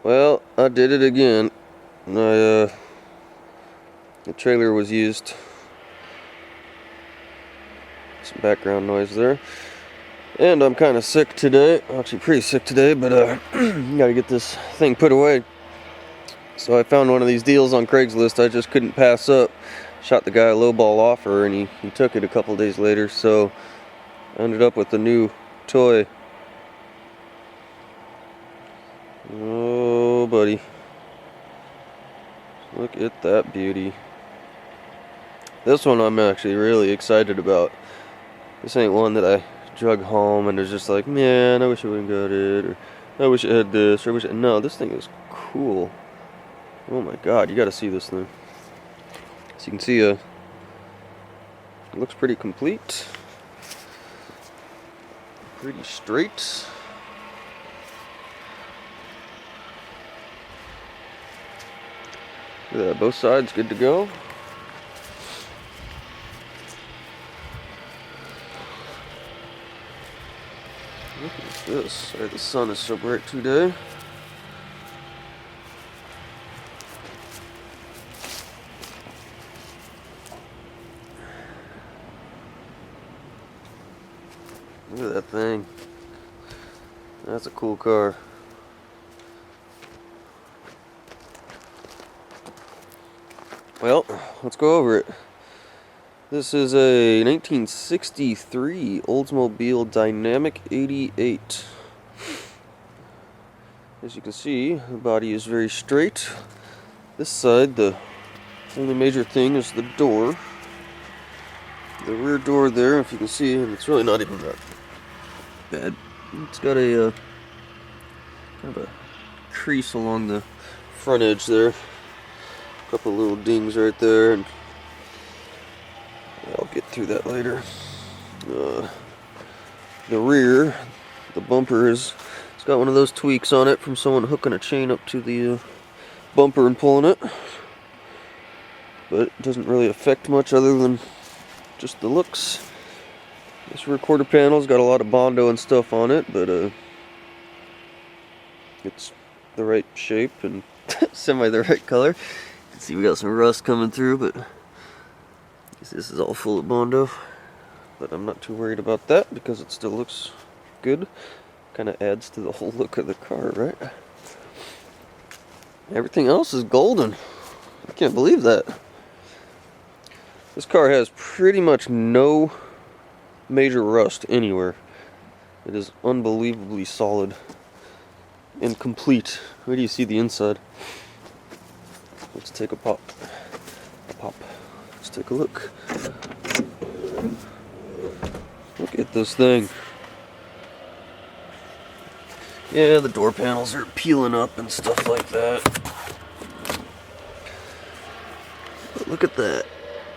Well, I did it again. The trailer was used. Some background noise there. And I'm kind of sick today. Actually, pretty sick today, but gotta get this thing put away. So I found one of these deals on Craigslist I just couldn't pass up. Shot the guy a lowball offer, and he took it a couple days later. So I ended up with a new toy. Oh, buddy. Look at that beauty. This one I'm actually really excited about. This ain't one that I drug home and was just like, man, I wish I wouldn't got it, or I wish it had this, or I wish no, this thing is cool. Oh my god, you gotta see this thing. So you can see it looks pretty complete. Pretty straight. Look at that, both sides good to go. Look at this. Sorry, the sun is so bright today. Look at that thing. That's a cool car. Well, let's go over it. This is a 1963 Oldsmobile Dynamic 88. As you can see, the body is very straight. This side, the only major thing is the door. The rear door there, if you can see, and it's really not even that bad. It's got a kind of a crease along the front edge there. A couple little dings right there, and I'll get through that later. The rear, the bumper it's got one of those tweaks on it from someone hooking a chain up to the bumper and pulling it. But it doesn't really affect much other than just the looks. This rear quarter panel's got a lot of Bondo and stuff on it, but it's the right shape and semi the right color. You can see we got some rust coming through, but this is all full of Bondo. But I'm not too worried about that because it still looks good. Kind of adds to the whole look of the car, right? Everything else is golden. I can't believe that. This car has pretty much no major rust anywhere. It is unbelievably solid and complete. Where do you see the inside? Let's take a pop. Let's take a look. Look at this thing. Yeah, the door panels are peeling up and stuff like that. But look at that.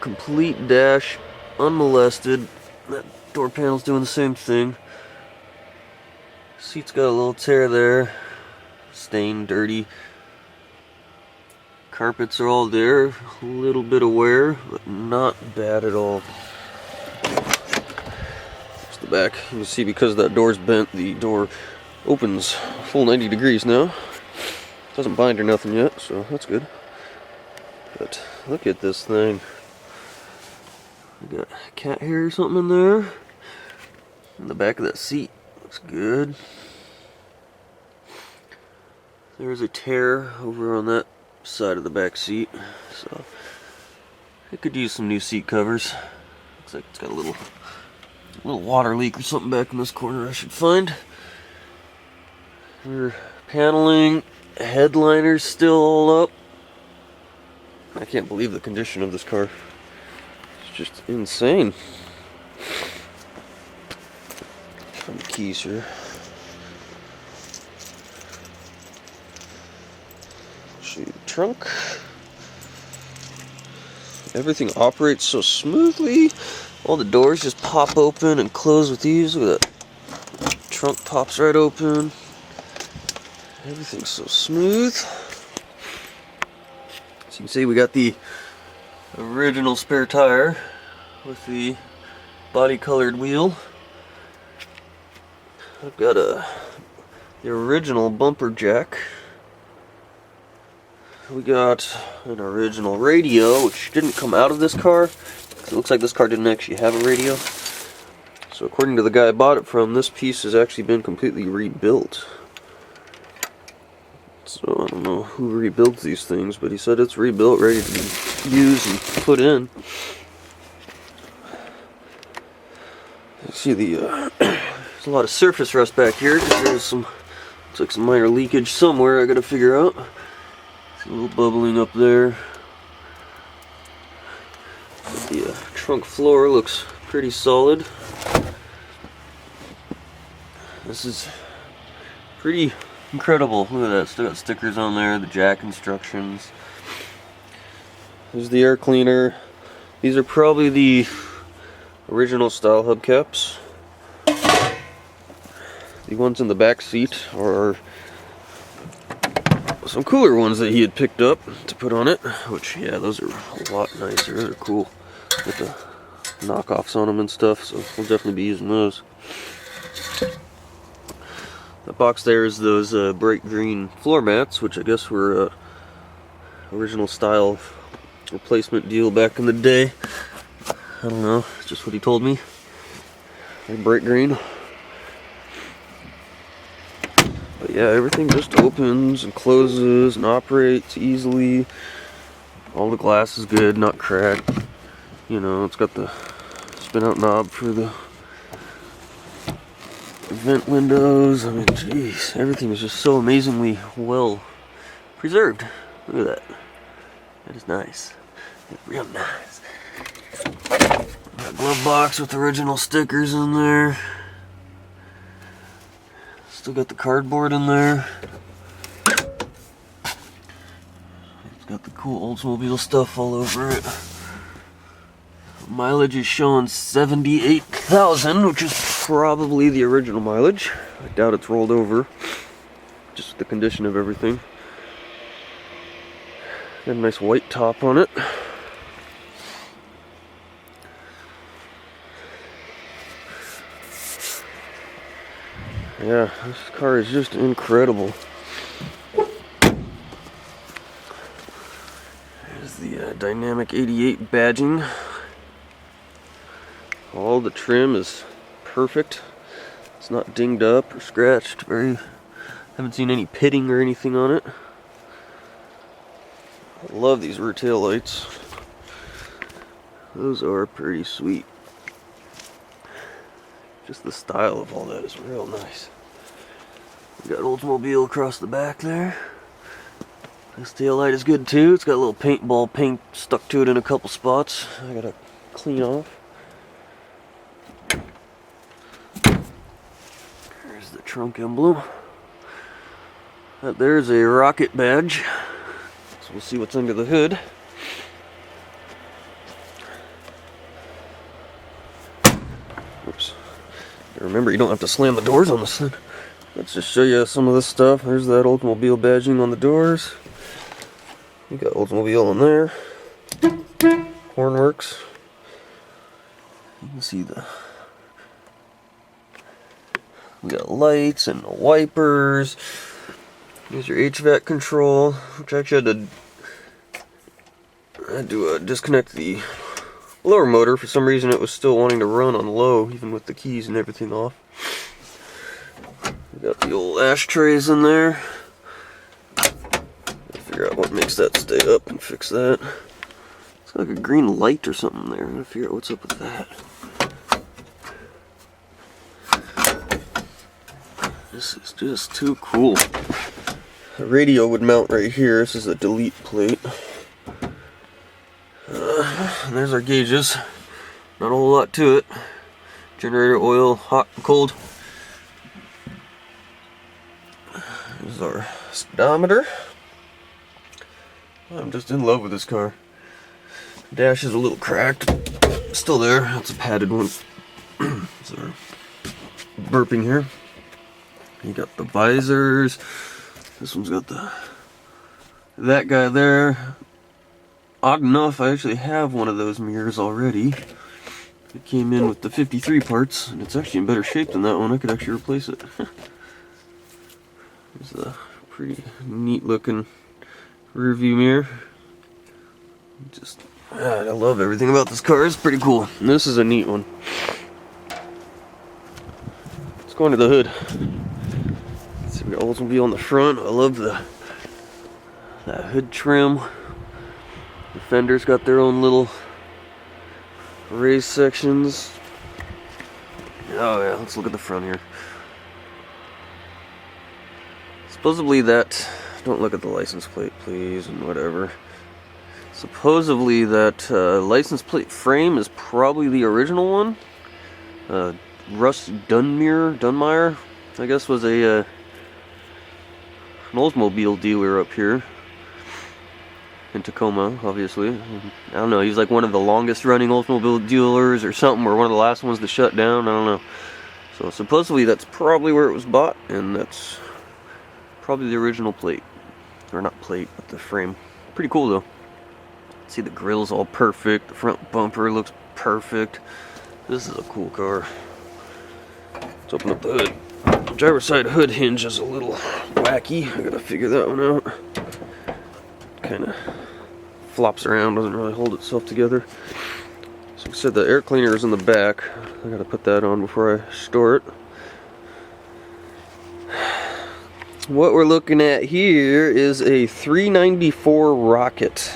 Complete dash, unmolested. That door panel's doing the same thing. Seat's got a little tear there. Stained, dirty. Carpets are all there. A little bit of wear, but not bad at all. There's the back. You can see because that door's bent, the door opens full 90 degrees now. Doesn't bind or nothing yet, so that's good. But look at this thing. We got cat hair or something in there. In the back of that seat looks good. There's a tear over on that side of the back seat, so it could use some new seat covers. Looks like it's got a little water leak or something back in this corner I should find. Rear paneling, headliner's still all up. I can't believe the condition of this car. It's just insane. Find the keys here. Show you the trunk. Everything operates so smoothly. All the doors just pop open and close with ease. Look at that. Trunk pops right open. Everything's so smooth. So you can see we got the original spare tire with the body colored wheel. I've got the original bumper jack we got an original radio, which didn't come out of this car. It looks like this car didn't actually have a radio. So according to the guy I bought it from, this piece has actually been completely rebuilt. So I don't know who rebuilds these things, but he said it's rebuilt, ready to be used and put in. You see there's a lot of surface rust back here because there's some, looks like some minor leakage somewhere I gotta figure out. See a little bubbling up there. The trunk floor looks pretty solid. This is pretty incredible. Look at that. Still got stickers on there, the jack instructions. There's the air cleaner. These are probably the original style hubcaps. The ones in the back seat are some cooler ones that he had picked up to put on it, which, yeah, those are a lot nicer. Those are cool with the knockoffs on them and stuff, so we'll definitely be using those. That box there is those bright green floor mats, which I guess were original style replacement deal back in the day. I don't know, it's just what he told me. They're bright green. But yeah, everything just opens and closes and operates easily. All the glass is good, not cracked. You know, it's got the spin out knob for the vent windows. I mean, jeez, everything is just so amazingly well preserved. Look at that. That is nice. That's real nice. Got a glove box with original stickers in there. Still got the cardboard in there. It's got the cool Oldsmobile stuff all over it. Mileage is showing 78,000, which is probably the original mileage. I doubt it's rolled over, just with the condition of everything. Got a nice white top on it. Yeah, this car is just incredible. There's the Dynamic 88 badging. All the trim is perfect. It's not dinged up or scratched. Haven't seen any pitting or anything on it. I love these rear tail lights. Those are pretty sweet. Just the style of all that is real nice. We got Oldsmobile across the back there. This tail light is good too. It's got a little paintball paint stuck to it in a couple spots. I gotta clean off. There's the trunk emblem. There's a rocket badge. So we'll see what's under the hood. Oops. Remember, you don't have to slam the doors on this thing. Let's just show you some of this stuff. There's that Oldsmobile badging on the doors. You got Oldsmobile on there. Hornworks. You can see we got lights and wipers. Here's your HVAC control, which I actually had to disconnect the blower motor. For some reason it was still wanting to run on low, even with the keys and everything off. We got the old ashtrays in there. Gotta figure out what makes that stay up and fix that. It's like a green light or something there. I gotta figure out what's up with that. This is just too cool. The radio would mount right here. This is a delete plate. And there's our gauges. Not a whole lot to it. Generator oil, hot and cold. There's our speedometer. I'm just in love with this car. Dash is a little cracked. Still there. That's a padded one. Sorry. Burping here. You got the visors. This one's got that guy there. Odd enough, I actually have one of those mirrors already. It came in with the 53 parts, and it's actually in better shape than that one. I could actually replace it. It's a pretty neat looking rear view mirror. Just, I love everything about this car. It's pretty cool. And this is a neat one. Let's go under the hood. Let's see, we got Oldsmobile on the front. I love that hood trim. The fenders got their own little raised sections. Oh yeah, let's look at the front here. Supposedly that, don't look at the license plate please and whatever. Supposedly that license plate frame is probably the original one. Russ Dunmire, I guess, was an Oldsmobile dealer up here in Tacoma, obviously. I don't know, he's like one of the longest running Oldsmobile dealers or something, or one of the last ones to shut down, I don't know. So supposedly that's probably where it was bought, and that's probably the original plate. Or not plate, but the frame. Pretty cool though. See, the grill's all perfect, the front bumper looks perfect. This is a cool car. Let's open up the hood. The driver's side hood hinge is a little wacky. I gotta figure that one out. Kinda flops around, doesn't really hold itself together. So like I said, the air cleaner is in the back. I gotta put that on before I store it. What we're looking at here is a 394 Rocket.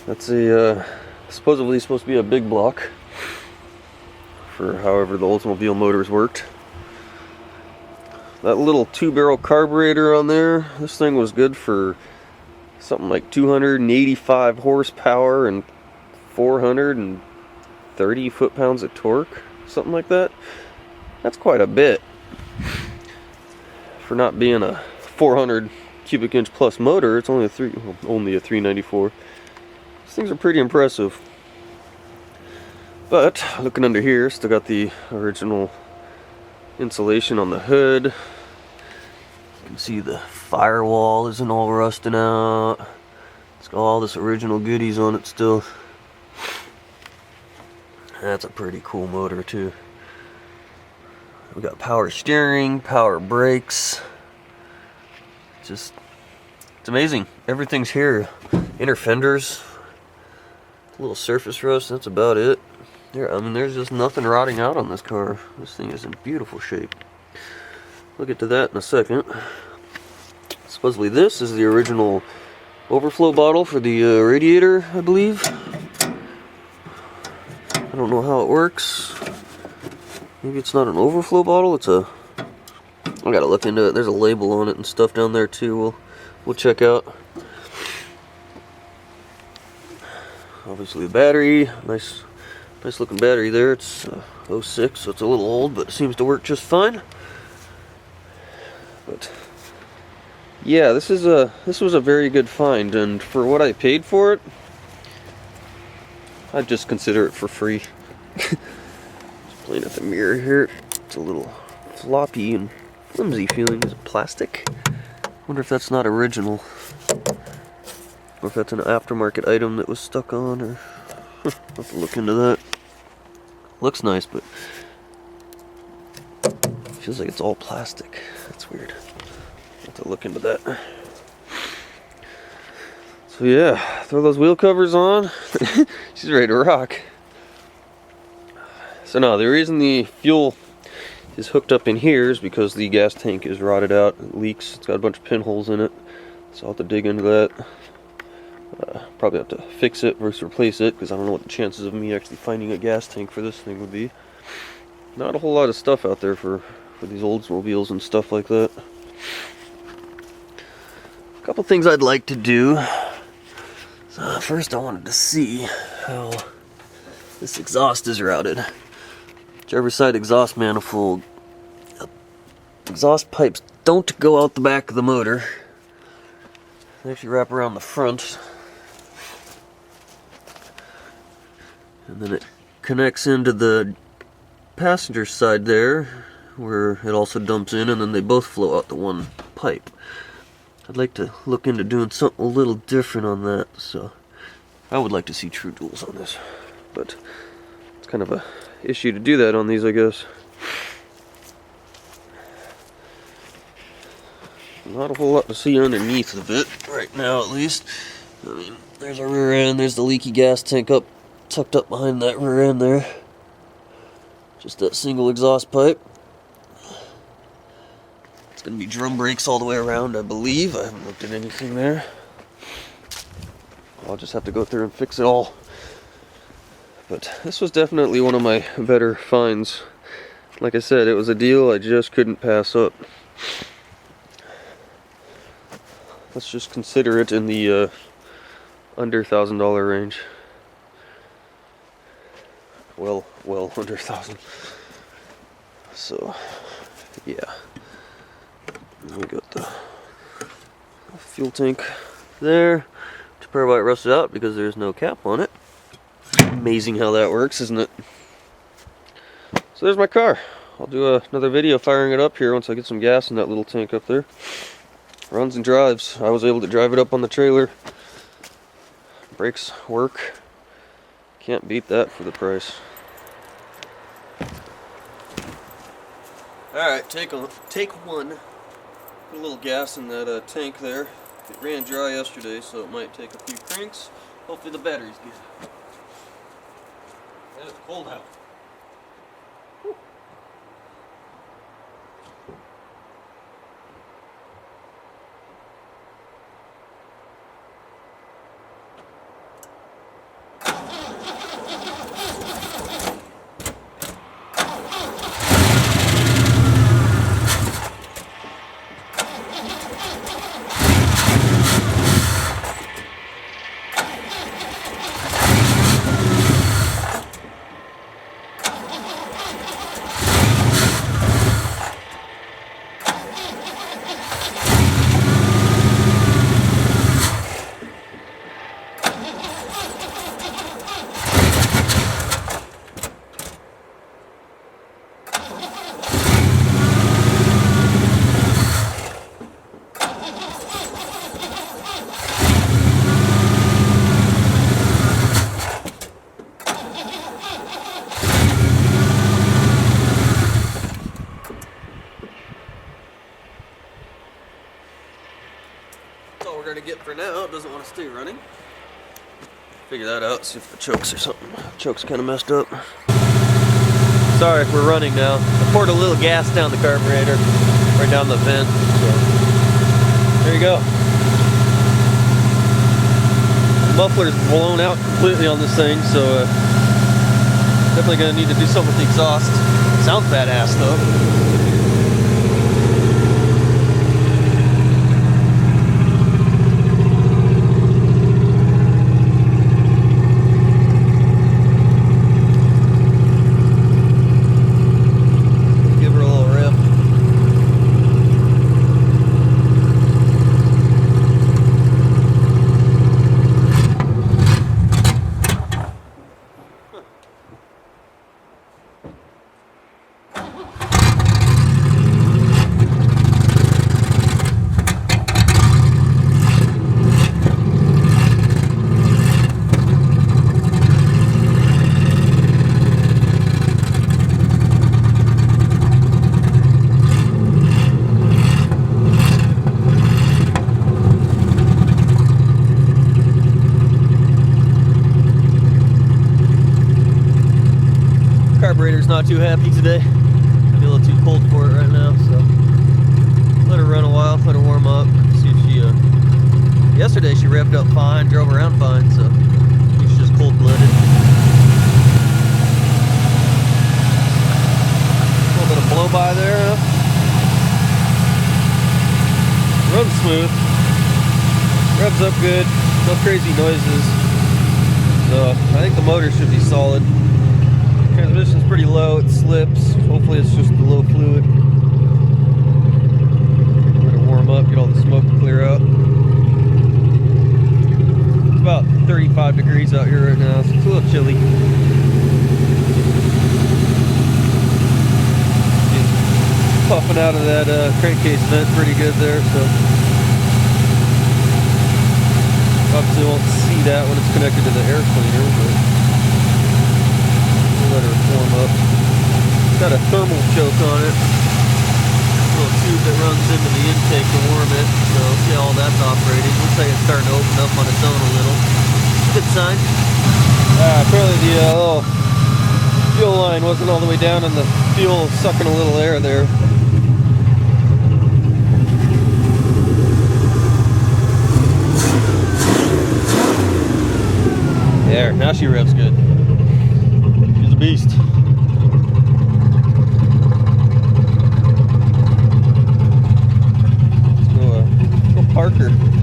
That's a supposedly supposed to be a big block for however the Oldsmobile motors worked. That little 2-barrel carburetor on there, this thing was good for something like 285 horsepower and 430 foot-pounds of torque, something like that. That's quite a bit for not being a 400 cubic inch plus motor. It's only a 394. These things are pretty impressive. But looking under here, still got the original insulation on the hood. You can see the firewall isn't all rusting out. It's got all this original goodies on it still. That's a pretty cool motor too. We got power steering, power brakes. Just, it's amazing. Everything's here. Inner fenders, a little surface rust, that's about it. There, I mean, there's just nothing rotting out on this car. This thing is in beautiful shape. We'll get to that in a second. Supposedly this is the original overflow bottle for the radiator, I believe. I don't know how it works. Maybe it's not an overflow bottle, it's a... I gotta look into it. There's a label on it and stuff down there too. We'll check out. Obviously the battery, nice looking battery there. It's 06, so it's a little old, but it seems to work just fine. But yeah, this was a very good find, and for what I paid for it, I'd just consider it for free. Just playing at the mirror here. It's a little floppy and flimsy feeling. Is it plastic? Wonder if that's not original, or if that's an aftermarket item that was stuck on, or I'll have to look into that. Looks nice, but feels like it's all plastic. That's weird. I'll have to look into that. So yeah, throw those wheel covers on. She's ready to rock. So now, the reason the fuel is hooked up in here is because the gas tank is rotted out. It leaks. It's got a bunch of pinholes in it. So I'll have to dig into that. Probably have to fix it versus replace it, because I don't know what the chances of me actually finding a gas tank for this thing would be. Not a whole lot of stuff out there for these Oldsmobiles and stuff like that. A couple things I'd like to do. So first I wanted to see how this exhaust is routed. Driver's side exhaust manifold. Exhaust pipes don't go out the back of the motor. They actually wrap around the front. And then it connects into the passenger side there, where it also dumps in, and then they both flow out the one pipe. I'd like to look into doing something a little different on that, so I would like to see true duals on this. But it's kind of a issue to do that on these, I guess. Not a whole lot to see underneath of it, right now at least. I mean, there's our rear end, there's the leaky gas tank tucked up behind that rear end there. Just that single exhaust pipe. It's going to be drum brakes all the way around, I believe. I haven't looked at anything there. I'll just have to go through and fix it all. But this was definitely one of my better finds. Like I said, it was a deal I just couldn't pass up. Let's just consider it in the under $1,000 range. Well under 1,000. So, yeah. We got the fuel tank there. Which probably why it rusted out, because there's no cap on it. Amazing how that works, isn't it? So there's my car. I'll do another video firing it up here once I get some gas in that little tank up there. Runs and drives. I was able to drive it up on the trailer. Brakes work. Can't beat that for the price. Alright, take one. Put a little gas in that tank there. It ran dry yesterday, so it might take a few cranks. Hopefully the battery's good. It's cold out. Whew. We're gonna get for now. It doesn't want to stay running. Figure that out, see if the chokes or something. Choke's kind of messed up. Sorry if we're running now. I poured a little gas down the carburetor, right down the vent. So there you go. The muffler's blown out completely on this thing, so definitely gonna need to do something with the exhaust. Sounds badass though. Carburetor's not too happy today. Maybe a little too cold for it right now, so let her run a while, let her warm up, see if she yesterday she revved up fine, drove around fine, so she's just cold-blooded. A little bit of blow-by there, huh? Runs smooth, revs up good, no crazy noises, so I think the motor should be solid. Transmission's pretty low, it slips. Hopefully it's just the low fluid. Let it warm up, get all the smoke clear out. It's about 35 degrees out here right now, so it's a little chilly. It's puffing out of that crankcase vent pretty good there, so obviously won't see that when it's connected to the air cleaner, but let her warm up. It's got a thermal choke on it. A little too tube that runs into the intake to warm it. So see how all that's operating. Looks like it's starting to open up on its own a little. Good sign. Apparently the little fuel line wasn't all the way down and the fuel was sucking a little air there. There, now she revs good. She's a beast. Let's go park her.